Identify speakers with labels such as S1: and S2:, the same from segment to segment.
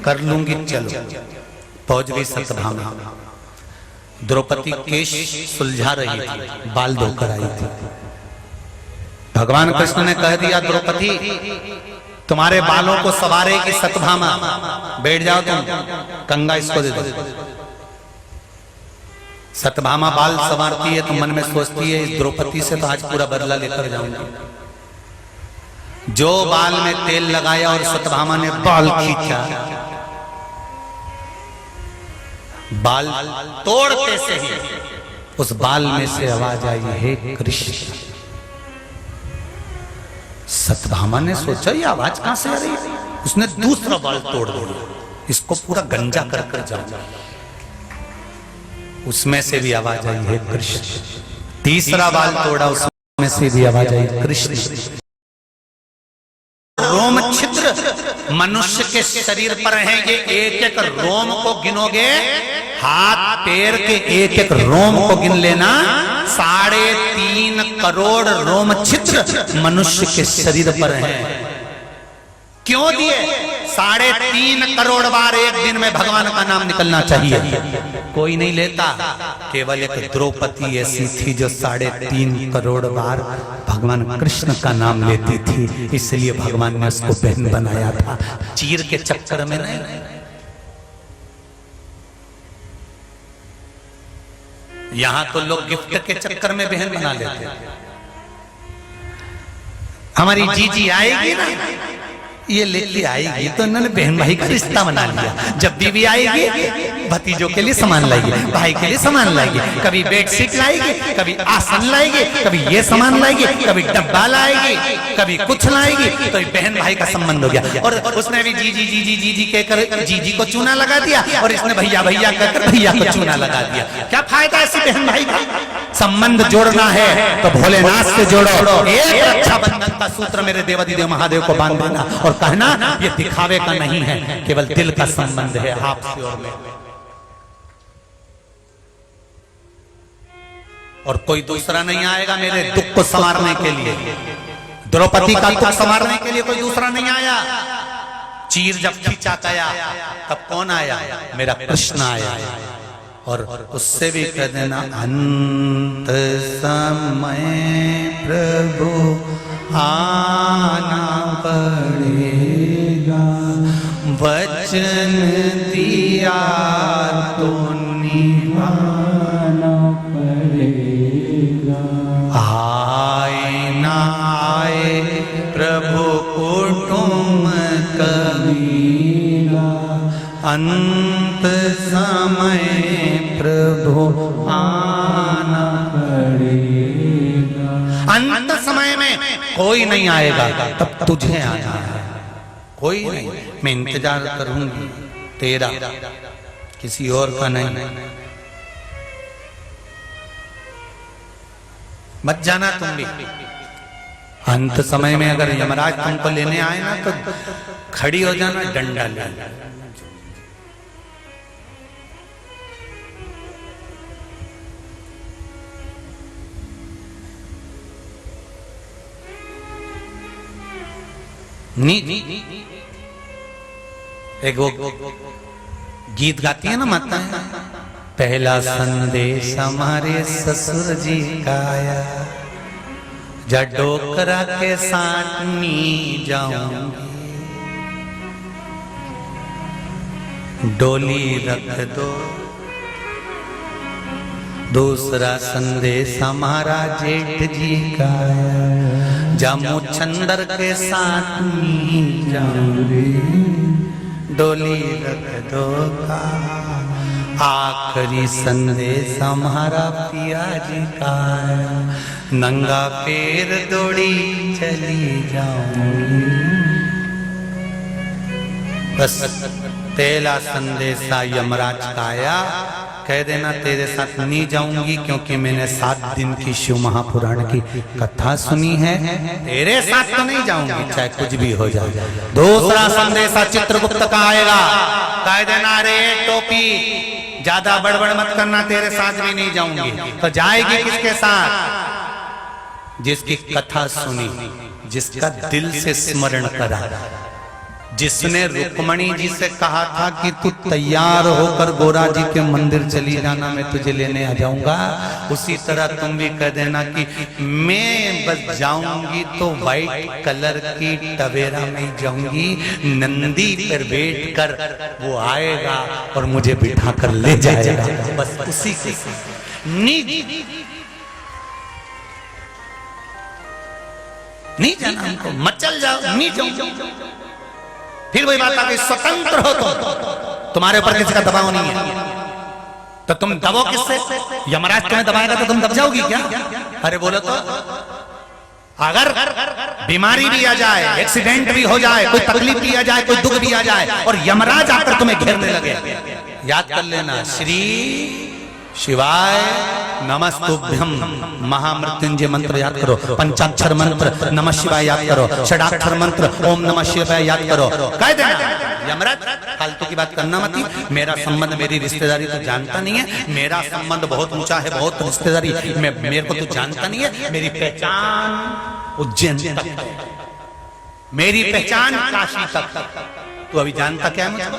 S1: कर लूंगी, चलो। पहुंच गई सत्यभामा। द्रौपदी केश सुलझा रही थी, बाल धोकर आई थी। भगवान कृष्ण ने कह दिया, द्रौपदी तुम्हारे बालों को सवारेगी सत्यभामा, बैठ जाओ तुम, कंगा इसको दे दो। सत्यभामा बाल संवारती है तो मन में सोचती है, इस द्रौपदी से तो आज पूरा बदला लेकर जाऊंगी। जो बाल में तेल लगाया और सत्यभामा ने बाल खींचा, बाल तोड़ते से ही उस बाल में से आवाज आई, हे कृष्ण। सत्यभामा ने सोचा ये आवाज कहां से आ रही है, उसने दूसरा बाल तोड़ दिया, इसको पूरा गंजा कर कर जाऊंगा। उसमें से भी आवाज आई, हे कृष्ण। तीसरा बाल तोड़ा, उसमें से भी आवाज आई, कृष्ण। रोम छिद्र मनुष्य के शरीर पर रहेंगे, एक एक रोम को गिनोगे, हाथ पैर के एक एक रोम को गिन लेना, 3.5 करोड़ रोम छिद्र मनुष्य के शरीर पर हैं। क्यों दिए? 3.5 करोड़ बार एक दिन में भगवान का नाम निकलना चाहिए। कोई नहीं लेता, केवल एक द्रौपदी ऐसी थी जो 3.5 करोड़ बार भगवान कृष्ण का नाम लेती थी, इसलिए भगवान ने उसको बहन बनाया था। चीर के चक्कर में नहीं। यहां तो लोग गिफ्ट के चक्कर में बहन बना लेते हैं। हमारी जीजी आएगी ना, ये लेके आएगी तो इन्होंने बहन भाई का रिश्ता बना लिया। जब बीवी आएगी भतीजों के लिए सामान लाएगी, भाई के लिए सामान लाएगी, कभी बेडशीट लाएगी, कभी आसन लाएगी, कभी ये सामान लाएगी, कभी डब्बा लाएगी, कभी कुछ लाएगी, तो बहन भाई का संबंध हो गया। और उसने भी जीजी जीजी जीजी कहकर जीजी को चूना लगा दिया, और इसने भैया भैया कहकर भैया को चूना लगा दिया। क्या फायदा ऐसी बहन भाई का? संबंध जोड़ना है तो भोलेनाथ से जोड़ो। एक रक्षाबंधन का सूत्र मेरे देवाधिदेव महादेव को बांध देना और कहना ये दिखावे का नहीं है, केवल दिल का संबंध है आपसे और मैं। और कोई दूसरा नहीं आएगा मेरे दुख को संवारने के लिए। द्रौपदी का दुख संवारने के लिए कोई दूसरा नहीं आया। चीर जब खींचा गया तब कौन आया? मेरा कृष्ण आया। और उससे भी कह देना, अंत समय प्रभु आना पड़ेगा, वचन दिया तो निभाना पड़ेगा। आए ना आए प्रभु कुटुंब कबीरा, अंत समय प्रभु आना पड़ेगा। अंत समय में कोई नहीं आएगा, तब तुझे आना है। कोई नहीं, मैं इंतजार करूंगी तेरा, किसी और का नहीं। मत जाना तुम भी। अंत समय में अगर यमराज तुमको लेने आए ना तो खड़ी हो जाना, डंडा ले। एक वो गीत गाती है ना माता, पहला संदेश हमारे ससुर जी का आया, जा डोकरा के साथ नी जाऊंगी, डोली रख दो। दूसरा संदेश हमारा जेठ जी का आया, जामू चंदर के साथ नी जाऊंगी, डोली रख दो का। आखिरी संदेश हमारा पिया जी का आया, नंगा पैर दौड़ी चली जाऊंगी। बस पहला संदेशा यमराज का आया, कह देना तेरे साथ नहीं जाऊंगी क्योंकि मैंने 7 दिन की शिव महापुराण की कथा सुनी है, तेरे साथ तो नहीं जाऊंगी चाहे कुछ भी हो जाए। दूसरा संदेशा चित्रगुप्त का आएगा, कह देना रे टोपी ज्यादा बड़बड़ मत करना, तेरे साथ भी नहीं जाऊंगी। तो जाएगी किसके साथ? जिसकी कथा सुनी, जिसका दिल से स्मरण करा, जिसने रुक्मणी जी से कहा था कि तू तैयार होकर गोरा जी के मंदिर चली जाना, मैं तुझे लेने आ जाऊंगा, उसी तरह तुम भी कह देना कि मैं बस जाऊंगी तो वाइट कलर की टवेरा में जाऊंगी, नंदी पर बैठ कर वो आएगा और मुझे बिठा कर ले जाएगा। बस उसी के नहीं जाना हमको, मत चल जाओ, नहीं जाओ। फिर वही बात आ गई, स्वतंत्र हो तुम्हारे ऊपर किसी का दबाव नहीं है, तो तुम दबो किससे? यमराज तुम्हें दबाएगा तो तुम दब जाओगी क्या? अरे बोलो तो, अगर बीमारी भी आ जाए, एक्सीडेंट भी हो जाए, कोई तकलीफ भी आ जाए, कोई दुख भी आ जाए और यमराज आकर तुम्हें घेरने लगे, याद कर लेना श्री शिवाय नमस्तुभ्यम, महामृत्युंजय मंत्र याद करो, पंचाक्षर मंत्र नमः शिवाय याद करो, षडाक्षर मंत्र ओम नमः शिवाय याद करो। कह देना यमराज फालतू की बात करना मत, मेरा संबंध मेरी रिश्तेदारी तो जानता नहीं है, मेरा संबंध बहुत ऊंचा है, बहुत रिश्तेदारी मेरे को तो जानता नहीं है, मेरी पहचान उज्जैन तक है, मेरी पहचान काशी तक, तू अभी जानता क्या है मुझको?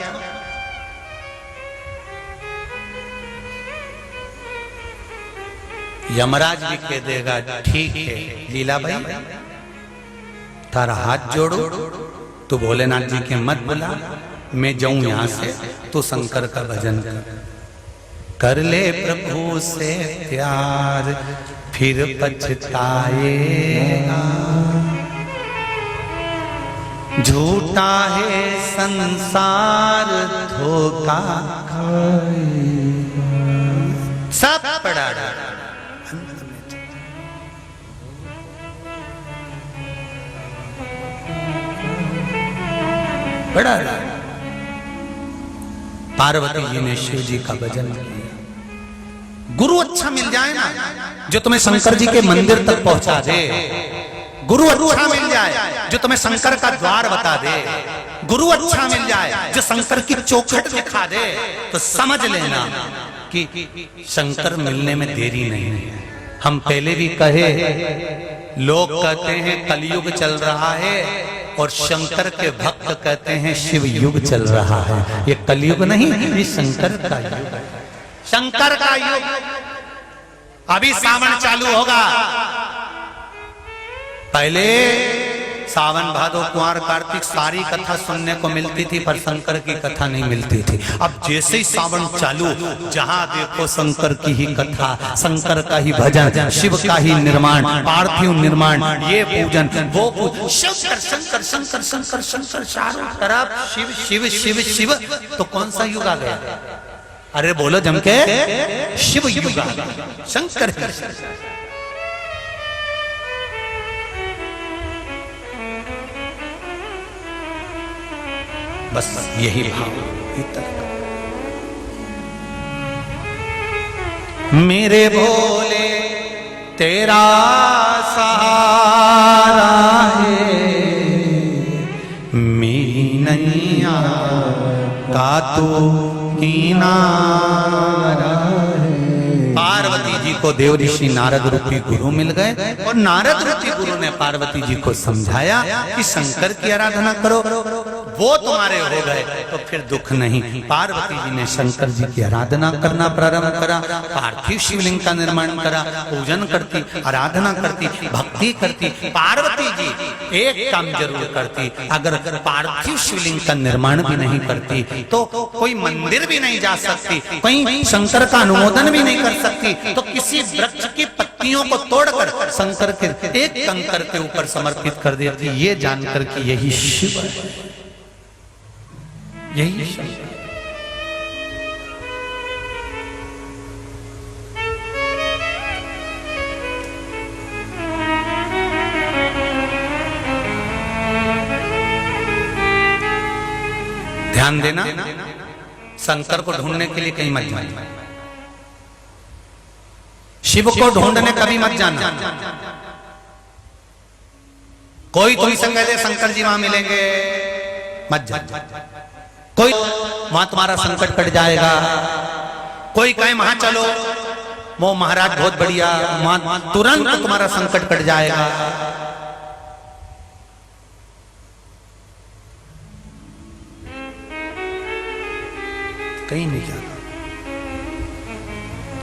S1: यमराज भी कह देगा ठीक है लीला भाई, तारा हाथ जोड़ो, तू भोलेनाथ जी के मत बुला, मैं जाऊं यहां से, तू शंकर का भजन कर ले प्रभु से प्यार, फिर पछताएगा, झूठा है संसार धोखा सब पड़ा बड़ा। पार्वती जी ने शिव जी का भजन किया। गुरु अच्छा मिल जाए ना, जो तुम्हें शंकर जी के मंदिर तक पहुंचा दे, गुरु अच्छा मिल जाए जो तुम्हें शंकर का द्वार बता दे, गुरु अच्छा मिल जाए जो शंकर की चौखट दिखा दे, तो समझ लेना कि शंकर मिलने में देरी नहीं है। हम पहले भी कहे, लोग कहते हैं कलयुग चल रहा है और शंकर के भक्त कहते हैं शिव युग चल रहा है। ये कलयुग नहीं, ये शंकर का युग है, शंकर का युग। अभी सावन चालू होगा, पहले सावन भादो कुंवर कार्तिक सारी कथा सुनने को मिलती थी, पर शंकर की कथा नहीं मिलती थी। अब जैसे ही सावन चालू, जहां देखो शंकर की ही कथा, शंकर का ही भजन, शिव का ही निर्माण, पार्थिव निर्माण, ये पूजन वो पूजन, शंकर शंकर शंकर शंकर शंकर चारों तरफ शिव शिव शिव शिव। तो कौन सा युग आ गया? अरे बोलो जम के, शिव युग आ गया, शंकर ही। बस यही भाव मेरे भोले तेरा सहारा है, मेरी नैया का तू किनारा है। पार्वती जी को देव ऋषि नारद रूपी गुरु मिल गए और नारद रूपी गुरु ने पार्वती जी को समझाया कि शंकर की आराधना करो, वो तुम्हारे हो गए तो फिर दुख नहीं। पार्वती जी ने शंकर जी की आराधना करना प्रारंभ करा, पार्थिव शिवलिंग का निर्माण करा, पूजन करती, आराधना करती, भक्ति करती। पार्वती जी एक काम जरूर करती, अगर पार्थिव शिवलिंग का निर्माण भी नहीं करती तो कोई मंदिर भी नहीं जा सकती, कहीं शंकर का अनुमोदन भी नहीं कर सकती, तो किसी वृक्ष की पत्तियों को तोड़कर शंकर के एक कंकर के ऊपर समर्पित कर देती। ये जानकर कि यही शिव है, यही शिव। ध्यान देना, शंकर को ढूंढने के लिए कहीं मत जाना, शिव को ढूंढने कभी मत जाना। कोई तुमसे कह दे शंकर जी वहां मिलेंगे, मत जाना। कोई वहां तुम्हारा संकट कट जाएगा, कोई कहे वहां चलो वो महाराज बहुत बढ़िया, वहां तुरंत तुम्हारा संकट कट जाएगा। कहीं नहीं जाता।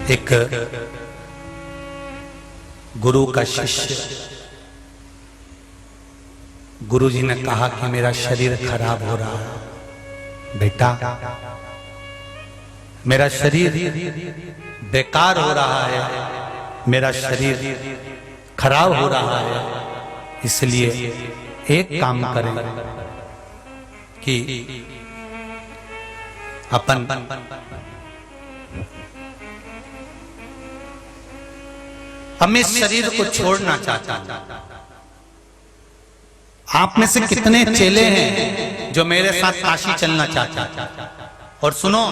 S1: एक गुरु का शिष्य, गुरु जी ने कहा कि मेरा शरीर खराब हो रहा है बेटा, मेरा शरीर बेकार हो रहा है, मेरा शरीर खराब हो रहा है, इसलिए एक काम करें कि अपन हम इस शरीर को छोड़ना चाहता हूं। आप में से कितने चेले हैं जो मेरे साथ काशी चलना चाहते हैं? और सुनो,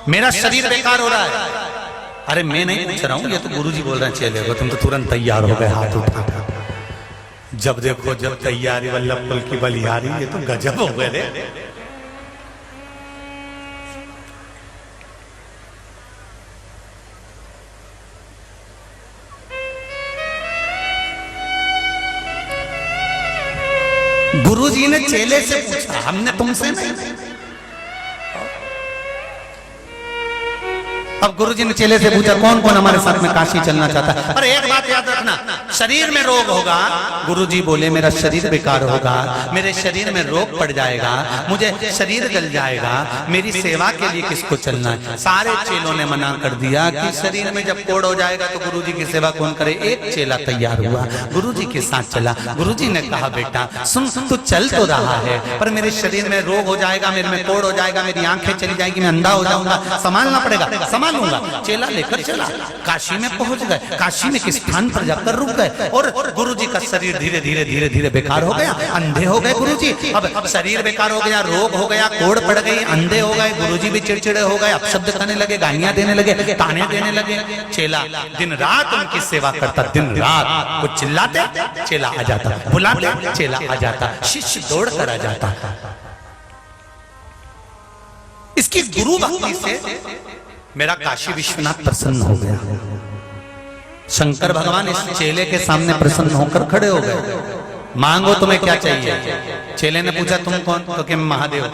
S1: मेरा शरीर बेकार हो रहा है। अरे मैं नहीं पूछ रहा हूं, ये तो गुरुजी बोल रहे हैं चेले को। तुम तो तुरंत तैयार हो गए हाथ उठा। जब देखो जब तैयारी, वल्लभ कुल की बलिहारी, ये तो गजब हो गए रे। गुरुजी ने चेले से पूछा, हमने तुमसे नहीं। अब गुरुजी ने चेले से पूछा कौन कौन हमारे साथ में काशी चलना चाहता है? पर एक बात याद रखना, शरीर में रोग होगा। गुरुजी बोले मेरा शरीर बेकार होगा, मेरे शरीर में रोग पड़ जाएगा, मुझे शरीर जल जाएगा, मेरी सेवा के लिए किसको चलना है? सारे चेलों ने मना कर दिया कि शरीर में जब कोड़ हो जाएगा तो गुरुजी की सेवा कौन करे? एक चेला तैयार हुआ, गुरुजी के साथ चला। गुरुजी ने कहा बेटा सुन, तू चल तो रहा है पर मेरे शरीर में रोग हो जाएगा, मेरे में कोड़ हो जाएगा, मेरी आंखें चली जाएगी, मैं अंधा हो जाऊंगा, संभालना पड़ेगा। लूंगा। चेला लेकर चला, काशी में पहुंच गए। काशी में किस स्थान पर जाकर रुक गए और गुरुजी का शरीर धीरे धीरे धीरे धीरे बेकार हो गया, अंधे हो गए गुरुजी। अब शरीर बेकार हो गया, रोग हो गया, कोड़ पड़ गई, अंधे हो गए, गुरुजी भी चिड़चिड़े हो गए, अपशब्द करने लगे, गालियां देने लगे, ताने देने लगे। चेला दिन रात उनकी सेवा करता, दिन रात वो चिल्लाते, चेला आ जाता, बुलाते, चेला आ जाता, शिष्य दौड़ कर आ जाता। इसकी गुरु भक्ति से मेरा काशी विश्वनाथ प्रसन्न हो गया। शंकर भगवान इस चेले के सामने प्रसन्न होकर खड़े हो गए। मांगो तुम्हें क्या चाहिए? चेले ने पूछा तुम कौन? तो कि महादेव,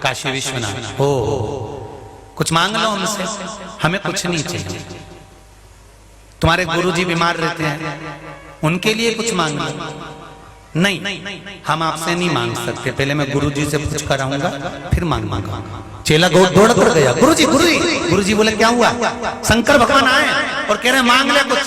S1: काशी विश्वनाथ। हो कुछ मांग लो हमसे। हमें कुछ नहीं चाहिए। तुम्हारे गुरुजी बीमार रहते हैं, उनके लिए कुछ मांग लो। नहीं, हम आपसे नहीं मांग सकते, पहले मैं गुरुजी से पूछ कर आऊंगा फिर मांगूंगा। चेला दौड़ कर गया, गुरुजी गुरुजी। गुरुजी बोले क्या हुआ? शंकर भगवान आए और कह रहे मांग ले कुछ।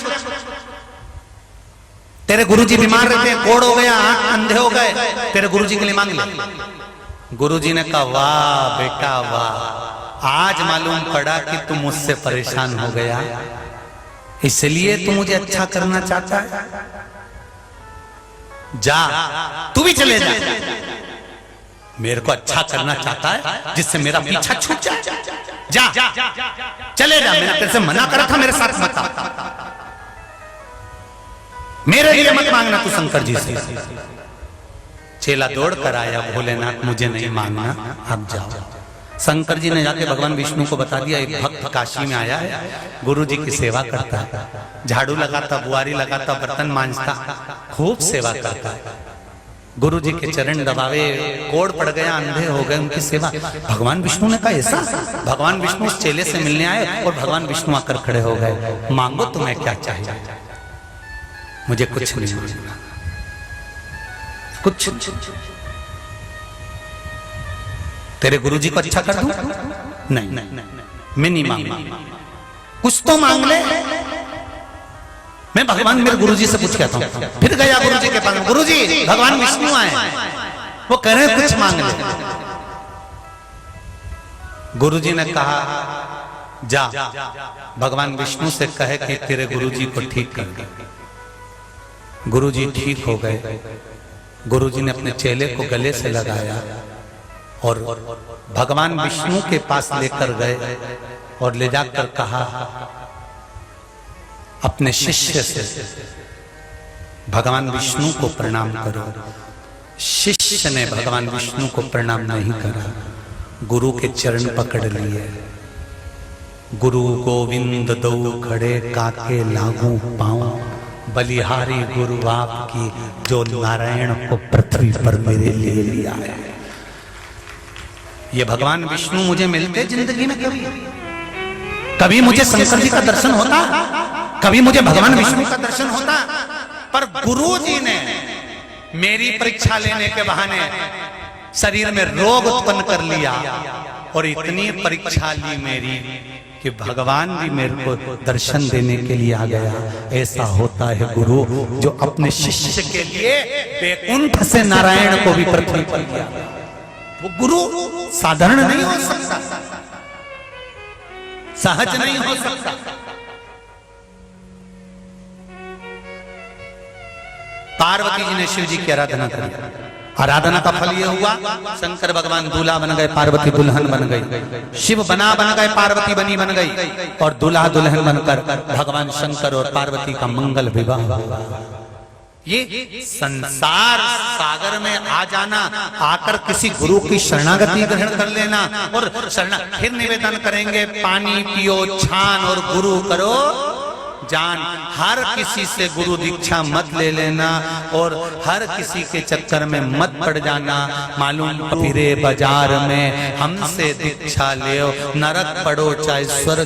S1: तेरे गुरुजी बीमार रहते हैं, कोड़ हो गया, आंख अंधे हो गए, तेरे गुरुजी के लिए मांग ले। गुरुजी ने कहा वाह बेटा वाह, आज मालूम पड़ा कि तू मुझसे परेशान हो गया, इसलिए तू मुझे अच्छा करना चाहता है। जा तू भी चले जा। मेरे को अच्छा करना चाहता है जिससे मेरा पीछा छूट जाए। जा चले जा, मैंने तेरे से मना करा था मेरे साथ मत आ। मेरे लिए मत मांगना तू शंकर जी से। चेला दौड़ कर आया, भोलेनाथ मुझे नहीं मांगना, अब जाओ। शंकर जी ने जाके भगवान विष्णु को बता दिया एक भक्त काशी में आया है, गुरु जी की सेवा करता है, झाड़ू लगाता, बुआरी लगाता, बर्तन मांजता, खूब सेवा करता है। गुरु जी के चरण दबावे, कोड़ पड़ गया, अंधे हो गए, उनकी सेवा। भगवान विष्णु ने कहा ऐसा? भगवान विष्णु उस चेले से मिलने आए और भगवान विष्णु आकर खड़े हो गए। मांगो तुम्हें क्या चाहिए? मुझे कुछ नहीं मांगना, कुछ। तेरे गुरुजी को अच्छा कर दूं? नहीं, मैं नहीं मांगूंगा। कुछ तो मांग ले। मैं भगवान मेरे गुरुजी से पूछ के आता हूं। फिर गया गुरुजी के पास, गुरुजी भगवान विष्णु आए, वो कह रहे हैं कुछ मांग ले। गुरुजी ने कहा जा भगवान विष्णु से कहे कि तेरे गुरुजी को ठीक कर दे। गुरुजी ठीक हो गए। गुरुजी ने अपने चेले को गले से लगाया और भगवान विष्णु के पास लेकर गए और ले जाकर कहा अपने शिष्य से भगवान विष्णु को प्रणाम करो। शिष्य ने भगवान विष्णु को प्रणाम नहीं करा, गुरु के चरण पकड़ लिए। गुरु गोविंद दो खड़े काके लागू पाऊं, बलिहारी गुरु आपकी जो नारायण को पृथ्वी पर मेरे लिए लिया है। ये भगवान विष्णु मुझे मिलते जिंदगी में कभी मुझे शंकर जी का दर्शन होता, कभी मुझे भगवान विष्णु का दर्शन होता, पर गुरु जी ने मेरी परीक्षा लेने के बहाने शरीर में रोग उत्पन्न कर लिया और इतनी परीक्षा ली मेरी कि भगवान भी मेरे को दर्शन देने के लिए आ गया। ऐसा होता है गुरु जो अपने शिष्य के लिए वैकुंठ से नारायण को भी पृथ्वी पर किया। वो गुरु साधारण नहीं हो सकता, सहज नहीं हो सकता। पार्वती जी ने शिव जी की आराधना करी, आराधना का फल यह हुआ शंकर भगवान दूल्हा बन गए, पार्वती दुल्हन बन गई। शिव बन गए, पार्वती बन गई और दूल्हा दुल्हन बनकर भगवान शंकर और पार्वती का मंगल विवाह। ये संसार सागर में आ जाना, आकर किसी गुरु की शरणागति ग्रहण कर लेना और फिर निवेदन करेंगे पानी पियो छान और गुरु करो जान। हर किसी से गुरु दीक्षा मत ले लेना और हर किसी के चक्कर में मत पड़ जाना। मालूम फिरे बाजार में हमसे दीक्षा ले, नरक पड़ो चाहे स्वर्ग